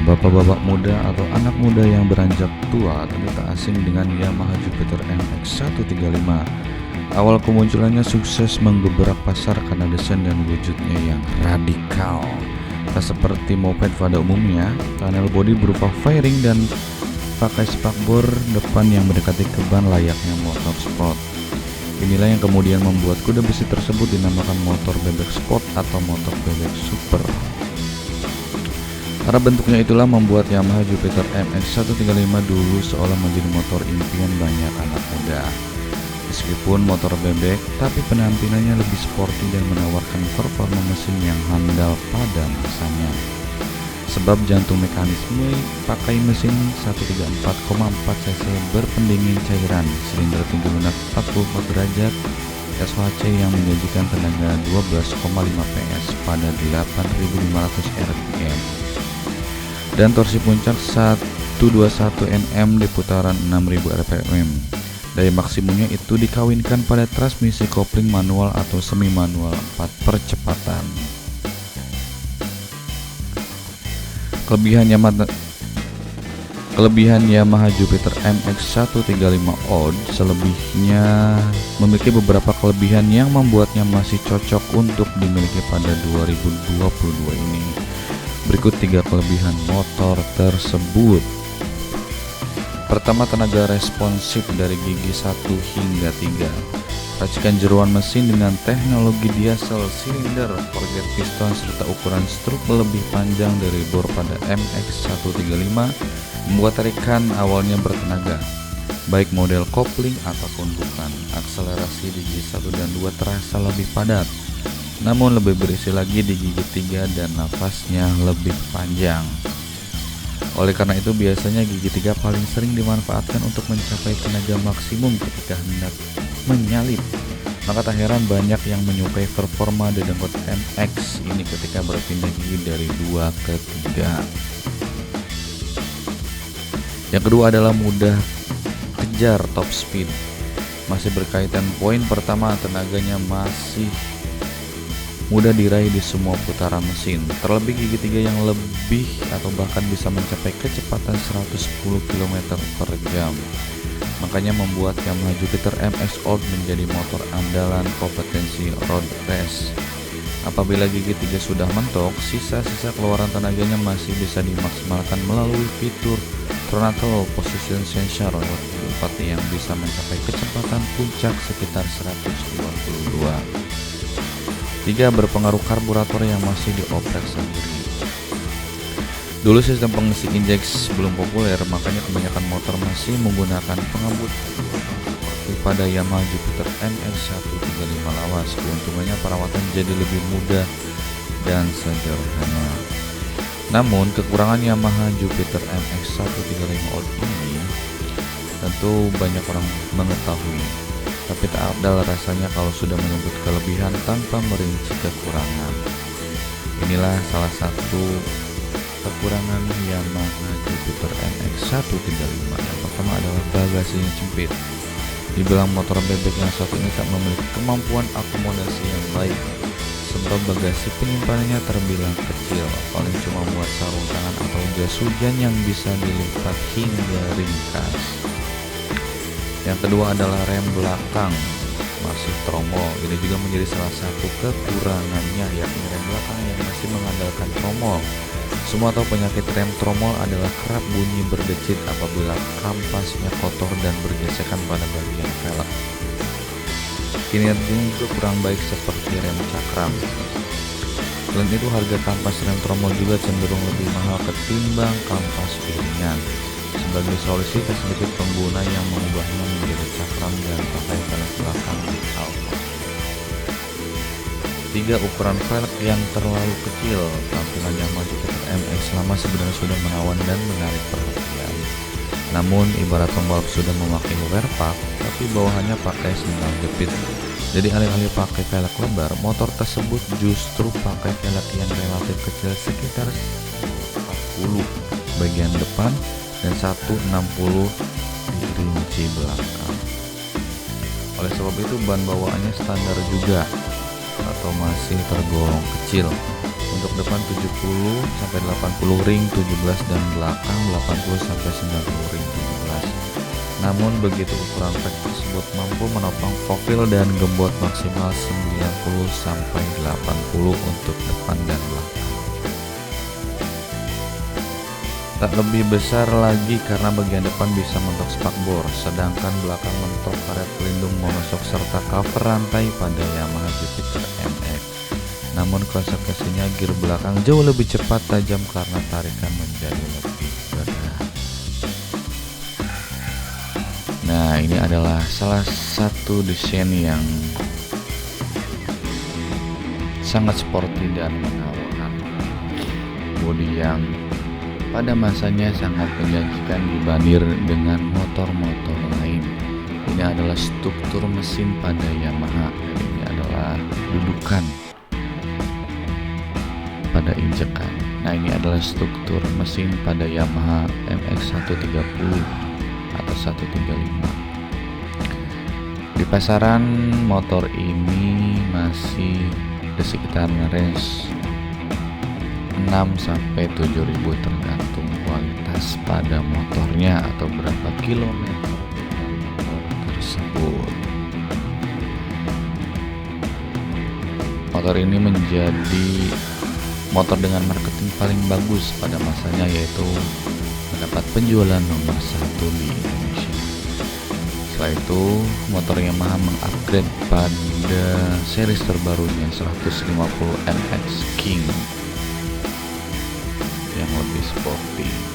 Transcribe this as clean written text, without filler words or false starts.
Bapak-bapak muda atau anak muda yang beranjak tua tentu tak asing dengan Yamaha Jupiter MX-135. Awal kemunculannya sukses menggebrak pasar karena desain dan wujudnya yang radikal. Tak seperti moped pada umumnya, panel bodi berupa fairing dan pakai spakbor depan yang mendekati ke ban layaknya motor sport. Inilah yang kemudian membuat kuda besi tersebut dinamakan motor bebek sport atau motor bebek super. Karena bentuknya itulah membuat Yamaha Jupiter MX-135 dulu seolah menjadi motor impian banyak anak muda. Meskipun motor bebek, tapi penampilannya lebih sporty dan menawarkan performa mesin yang handal pada masanya. Sebab jantung mekanisme pakai mesin 134,4 cc berpendingin cairan, silinder pintu lunak 44 derajat, SHC yang menyajikan tenaga 12,5 PS pada 8.500 rpm. Dan torsi puncak 121 Nm di putaran 6000 rpm. Daya maksimumnya itu dikawinkan pada transmisi kopling manual atau semi manual 4 percepatan. Kelebihan Yamaha Jupiter MX-135 Odd selebihnya memiliki beberapa kelebihan yang membuatnya masih cocok untuk dimiliki pada 2022 ini. Berikut 3 kelebihan motor tersebut. Pertama, tenaga responsif dari gigi 1 hingga 3. Racikan jeruan mesin dengan teknologi diesel silinder, forget piston serta ukuran struk lebih panjang dari bor pada MX-135 membuat tarikan awalnya bertenaga, baik model kopling ataupun bukan. Akselerasi di gigi 1 dan 2 terasa lebih padat, namun lebih berisi lagi di gigi 3 dan nafasnya lebih panjang. Oleh karena itu biasanya gigi 3 paling sering dimanfaatkan untuk mencapai tenaga maksimum ketika hendak menyalip. Maka tak heran banyak yang menyukai performa dedengkot MX ini ketika berpindah gigi dari 2 ke 3. Yang kedua adalah mudah kejar top speed. Masih berkaitan poin pertama, tenaganya masih mudah diraih di semua putaran mesin, terlebih gigi 3 yang lebih atau bahkan bisa mencapai kecepatan 110 km per jam. Makanya membuat Yamaha Jupiter MX Odd menjadi motor andalan kompetensi road race. Apabila gigi 3 sudah mentok, sisa-sisa keluaran tenaganya masih bisa dimaksimalkan melalui fitur throttle position sensor lewat 4 yang bisa mencapai kecepatan puncak sekitar 122. 3. Berpengaruh karburator yang masih dioprek sendiri. Dulu sistem pengisi injeks belum populer, makanya kebanyakan motor masih menggunakan pengembut seperti pada Yamaha Jupiter MX-135 lawas. Keuntungannya perawatan jadi lebih mudah dan sederhana. Namun kekurangan Yamaha Jupiter MX-135 Odd ini tentu banyak orang mengetahui, tapi tak abdal rasanya kalau sudah menyebut kelebihan tanpa merinci kekurangan. Inilah salah satu kekurangan Yamaha Jupiter MX-135. Yang pertama adalah bagasinya sempit. Dibilang motor bebek yang satu ini tak memiliki kemampuan akomodasi yang baik, sebab bagasi penyimpanannya terbilang kecil, paling cuma muat sarung tangan atau jas hujan yang bisa dilipat hingga ringkas. Yang kedua adalah rem belakang masih tromol. Ini juga menjadi salah satu kekurangannya, yakni rem belakang yang masih mengandalkan tromol. Semua tahu penyakit rem tromol adalah kerap bunyi berdecit apabila kampasnya kotor dan bergesekan pada bagian velg. Kinerjanya juga kurang baik seperti rem cakram. Selain itu harga kampas rem tromol juga cenderung lebih mahal ketimbang kampas piringan. Sebagai solusi, tak sedikit pengguna yang mengubahnya menjadi cakram dan pakai velg belakang di alfa. 3. Ukuran velg yang terlalu kecil. Tampilan Yamaha Jupiter MX lama sebenarnya sudah menawan dan menarik perhatian. Namun ibarat pembalap sudah memakai wear pack, tapi bawahannya pakai sendal jepit. Jadi alih-alih pakai velg lebar, motor tersebut justru pakai velg yang relatif kecil sekitar 40 bagian depan dan 160 di rinci belakang. Oleh sebab itu ban bawaannya standar juga atau masih tergolong kecil. Untuk depan 70 sampai 80 ring 17 dan belakang 80 sampai 90 ring 17. Namun begitu ukuran pack tersebut mampu menopang profil dan gembot maksimal 90 sampai 80 untuk depan dan belakang. Tak lebih besar lagi karena bagian depan bisa mentok spakbor, sedangkan belakang mentok karet pelindung monoshock serta cover rantai pada Yamaha Jupiter MX. Namun konsekuensinya gear belakang jauh lebih cepat tajam karena tarikan menjadi lebih berat. Nah, ini adalah salah satu desain yang sangat sporty dan menawarkan bodi yang pada masanya sangat menjanjikan dibanding dengan motor-motor lain. Ini adalah struktur mesin pada Yamaha. Ini adalah dudukan pada injekan. Nah, ini adalah struktur mesin pada Yamaha MX130 atau 135. Di pasaran motor ini masih di sekitar range 6 sampai 7.000 tergantung kualitas pada motornya atau berapa kilometer motor tersebut. Motor ini menjadi motor dengan marketing paling bagus pada masanya, yaitu mendapat penjualan nomor 1 di Indonesia. Setelah itu, motor Yamaha mengupgrade pada series terbarunya 150 NX King yang lebih sporty.